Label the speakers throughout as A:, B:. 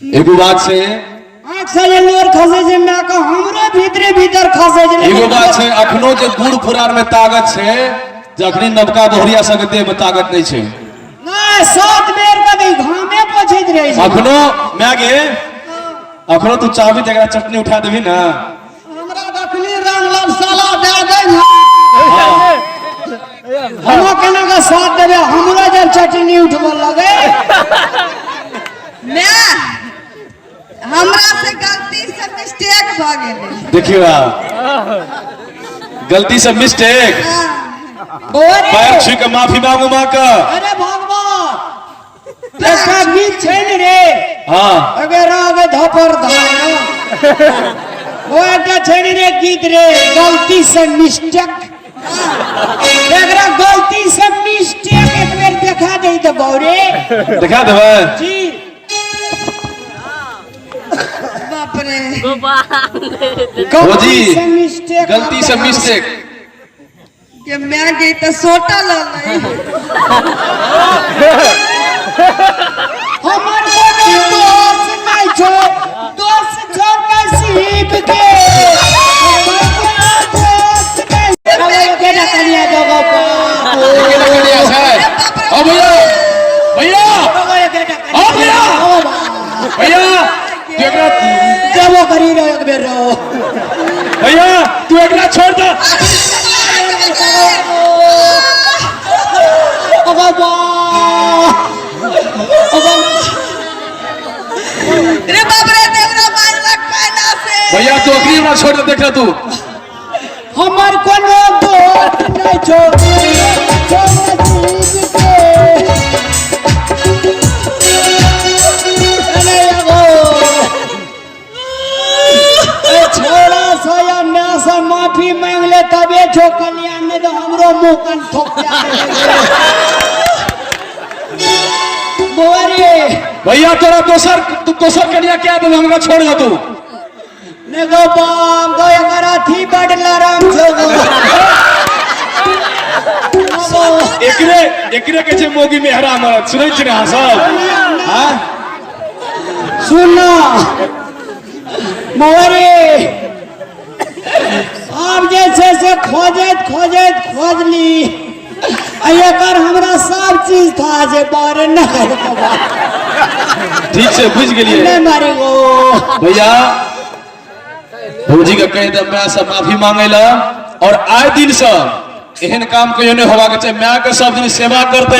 A: एगो बात से
B: आँख से जे लोर खसे जे मैं का हमरे भीतरे भीतर खसे जे
A: एगो बात से अखनो जे बूढ़ पुराण में ताकत छे जखनी नवका बोहरिया सब देह में ताकत नहीं छे
B: नहीं 7 बेर कभी घामे पोछैत रहे छै
A: अखनो मैं गे अखनो तू चाहबी त एकरा चटनी उठा देबी ना
B: हमरा दखनी रंग लब साला दे दे हम केना का साथ देबे हमरा जब चटनी उठबो लगे
C: मैं हमरा से गलती से मिस्टेक भ गेलै
A: देखियो गलती से मिस्टेक
B: और
A: पैर छू के माफी मांगू मां का
B: अरे भगवान देखा गीत छै ने रे
A: हां
B: अगर आगे धपर धारा वो एकटा छै ने रे गीत रे गलती से मिस्टेक एकरा गलती से मिस्टेक एक बेर देखा दे त बौरे
A: दिखा देबे
B: जी
C: बाप रे
A: भौजी
B: मिस्टेक
A: गलती से मिस्टेक
C: के मैं गई तो सोटा ल लई
B: हमर कोनो दोस्त नहीं छो दोस्त छो नसीब के हमर कोनो दोस्त नहीं अरे केना कनिया जगह पर
A: केना कनिया छै ओ भैया भैया ओ भैया भैया तू एकरा
B: जब करी रहो एक बेर रहो
A: भैया तू एकरा छोड़ दे
C: रे बाप रे देवरा मारलक पैना से
A: भैया तू अखरी हमरा छोड़ दे देख तू
B: हमर कोनो दोस्त नहीं छो नसीब के अरे एगो ए छोरा सोया मैं से माफी मांग ले तबे छो कल्याण ने तो हमरो मुंह कन ठोक बोरे
A: भैया तोरा दोसर तू दोसर कनिया क्या दे हमरा छोड़ दे तू
B: ने गो बाम गो अगर अथी बड लरम छो गो
A: एकरे एकरे के छे मोगी मेहरा मरत सुनै छी ना सब हां
B: सुनना मोरे आप जैसे से खोजत खोजली एकर हमरा सब चीज था जे बारे न
A: ठीक से बुझ गेलिए
B: नहीं मारे गो
A: भैया भौजी के कह दे मैं सब माफी मांगेला और आए दिन से एहन काम कहियो नहीं होवा के चाहे मैं के सब दिन सेवा करते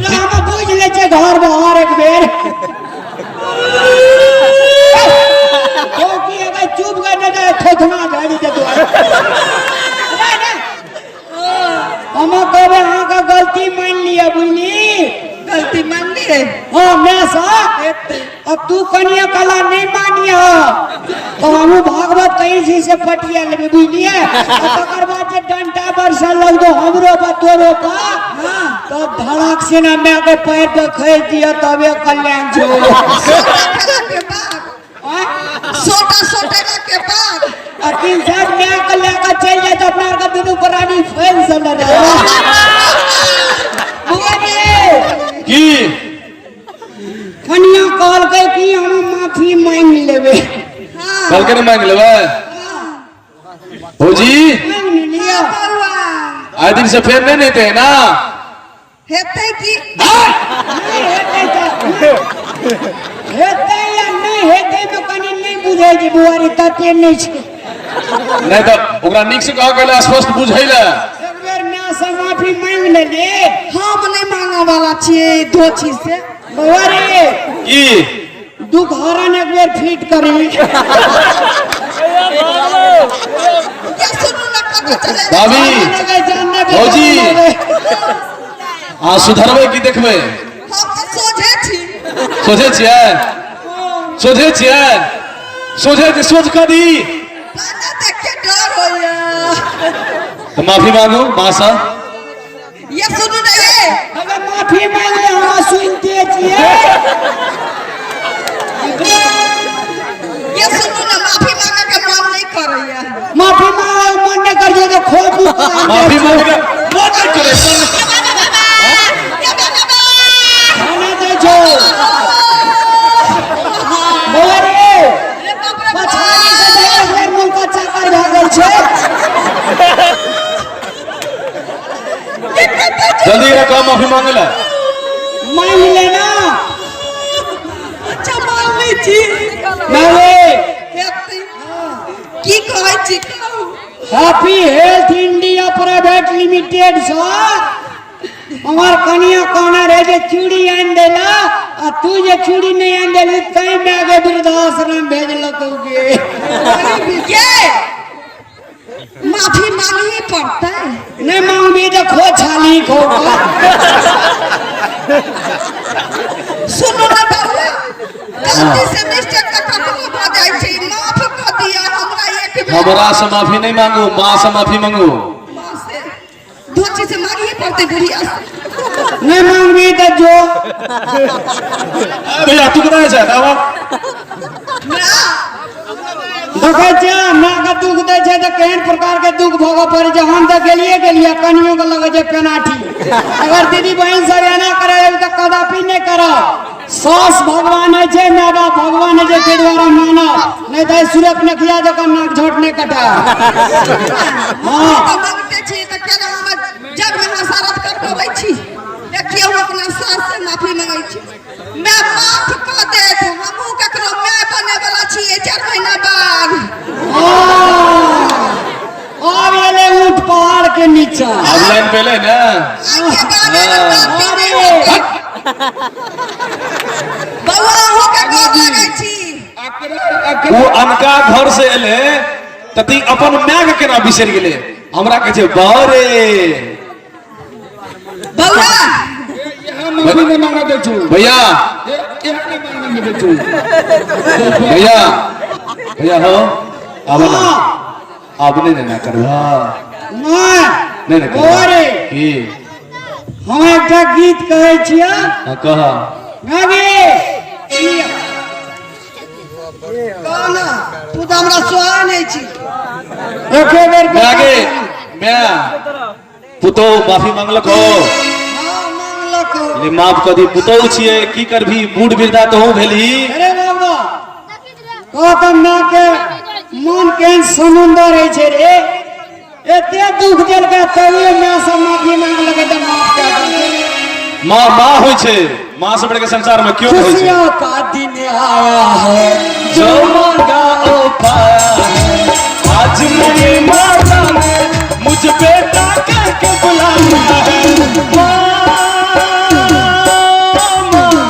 B: राम बुझ ले छे घर बाहर एक बेर क्योंकि अगर चुप कर दे थोथना गाड़ी दे दो हम कहबे हां का गलती मान लिया बुझली
C: गलती मान ली रे
B: हां मैं सा अब तू कनिया कला नहीं मानिया तो हम भागवत कहीं सी से पटिया लेबे बुझलिए तकर बाद जे डंटा बरसा लग दो हमरो पर तोरो का हां तो धड़क से ना मैं के पैर पे खई दिया तबे कल्याण छो
C: सोटा सोटेला के बाद
B: अकिन साहब मैं के लेकर चल जाए तो अपना का दुनु पुरानी फैल सब ना
A: की
B: कनिया कहल के कि हम माफी मांग लेबे
A: कल के नहीं मांग लेबे भौजी
B: मांग लिया
A: आए दिन से फिर नहीं देते ना
C: हेतै की
B: हेतै या नहीं हेतै तो कनी नहीं बुझै जे बुआरी तते नहीं छे
A: नहीं तो ओकरा निक से कह गेला स्पष्ट बुझैला
B: एक बेर मैं से माफी मांग ले ले
C: हम नहीं मांगे वाला छिए दो चीज से
B: बुआरी
A: की
B: दू घरन एक बेर फिट करी
C: क्या सुनू ना पता चले
A: भाभी भौजी हां सुधरबै की देखबै
C: हम तो सोझे छी
A: सोझे छियै सोच कर दी
C: पाना देख के डर होया
A: तो माफी मांगो मां सा
C: ये सुनू ना ये
B: अगर माफी मांग ले हम सुनते छिए
C: ये सुनू ना माफी मांगे के मन नहीं करैया
B: माफी मांगे मन नहीं कर जे तो खोल
A: माफी मांगे मन नहीं करे
B: खाना दे छो
A: माफी मांगेला
B: मांग लेना
C: अच्छा मान ली छी
B: मांगे
C: हेतै की कहै छी कहू
B: happy health India private limited से हमार कनिया कहना रहे जे चूड़ी आन देला आ तू जे चूड़ी नहीं आन देली तई में आगे वृद्धाश्रम भेजल तूके
C: के माफी मांगही पड़ता है
B: नहीं मांगबी तो खो छाली खो
C: सुनो ना बाबू गलती से मिस्टेक का कखनो भ जाय छै माफ क दिया हमरा एक बेर
A: हमरा से माफी नहीं मांगू माँ से माफी मांगू
C: मां से दो चीज से मांगही पड़ते बुढ़िया से
B: नहीं मांगबी तो जो
A: भैया तू कतऽ छै आवा
C: ना
B: देखे छे माँ के दुख दे छे तो केहन प्रकार के दुख भोगऽ पड़े छे हम तो गेलिए कनियों के लगे छे पेनाठी अगर दीदी बहन सब एना करे तो कदापि नहीं करो सास भगवान है छे माँ बाप भगवान है के द्वारा मानो नहीं तो सूरत ने किया जो नाक झोट नहीं कटा हाँ
C: तो मांगते छी तो केना हम जब में हसारत कर पबै छी देखियो हम अपना सास से माफी मांगै छी मैं माफ क देत हमहु ककरो मैं बने वाला छी 4 महीना बाद
B: अब ये ऊंट पहाड़ के नीचे
A: अब लाइन पहले ना
C: आगे गाने बउआ हो के गोद लागै छी
A: वो अनका घर से एले तती अपन माँ के केना बिसर गेले हमरा कहे छै बारे
C: बउआ
A: भैया भैया भैया हो अब ना अब नहीं ना करवा नहीं ना करवा
B: बारे
A: की
B: हम एक गीत कहे छियै
A: हां कहा
B: गाबी
C: कहना तू तो हमरा सोहा नहीं छी
B: एक बेर
A: मैं आगे मैं पुतो माफी मांगलक हो
C: हां मांगलक
A: ले माफ कर दी पुतो छिए की करभी बूढ़ वृद्धा तो हो भेली
B: अरे बाबा कहत माँ के मन के समुंदर है छे रे एते दुख देल के तवे माँ से माफी मांग लगे तो माफ कर दे
A: माँ माँ होय छे माँ से बढ़ के संसार में क्यों होय छे
B: खुशियों का दिन आया है
A: जो मांगा ओ पाया है आज मेरी माता ने मुझ बेटा करके बुलाया है माँ, माँ,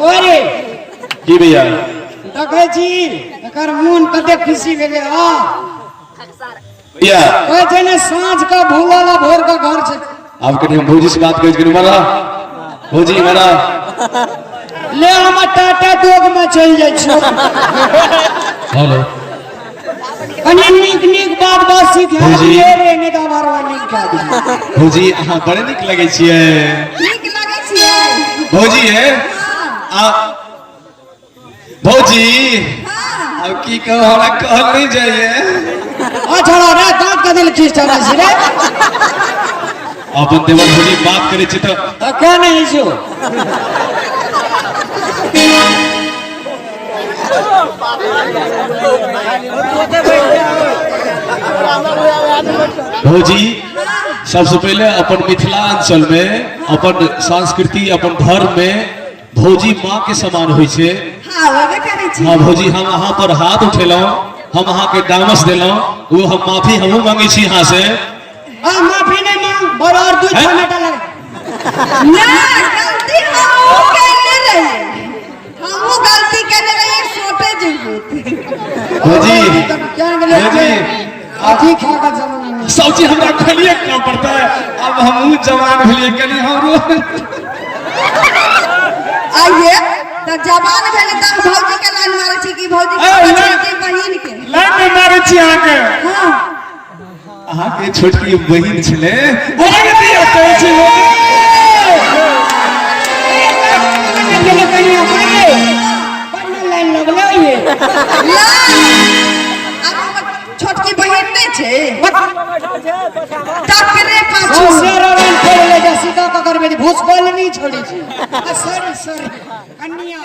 B: ओरे
A: की भैया
B: देखे छी एकर मन कते खुशी भेले हां
A: भैया
B: कहै छै ने साँझ का भूलाला भोर का घर छै
A: आप कहीं हम भौजी से बात कर मारा भौजी मारा
B: ले हम टाटा दोग में चल जाय छी
A: हेलो
B: कनी नीक नीक बात सिखा
A: भौजी।
B: दिए रे ने तो भरवा नीक का दी
A: भौजी अहाँ बड़े निक लगे छिए
C: नीक लागै छियै
A: भौजी है आ भौजी
C: हां
A: अब की कहो हमरा कहल नहीं जाइए
B: आ छोड़ा रे दांत का दिल खींच रहा छी रे
A: अपन देवर भौजी बात करे छी तो
B: क्या नहीं छो
A: भौजी सबसे पहले अपन मिथिलांचल में अपन संस्कृति अपन धर्म में भौजी माँ के समान होइ छे।
C: हाँ होबे करै छी।
A: हाँ भौजी हम अहाँ पर हाथ उठेलहुँ, हम अहाँ के डामस देलहुँ, वो हम माफी हमहूँ मांगे छी यहाँ से।
B: हाँ माफी नहीं मांग और 2 टमाटर लगे।
C: ना गलती हमहू केने रही, हमहू गलती केने रही सोटे जेबू।
A: भौजी
B: क्या
A: भौजी
B: अथी खा का जमाना में
A: सब चीज हमरा खलिए करना पड़ता है। अब हम जवान भेलिए कनी हमरो
C: आइए तो जवान भेले त भौजी के लाइन मारे छी कि भौजी के छोटकी बहिन के
A: लाइन मारे छी अहाँ के।
C: हां
A: अहाँ के छोटकी बहिन छले बोले दिया कहै छी
B: चलो कनिया भागे पन्ना लाइन लगले ये
C: अब हमर छोटकी बहिन नहीं छे टकरे पाछू
B: शेरवन खेल ले जा सीधा पकड़ में भूस बोल नहीं छोड़ी छी। सॉरी कन्या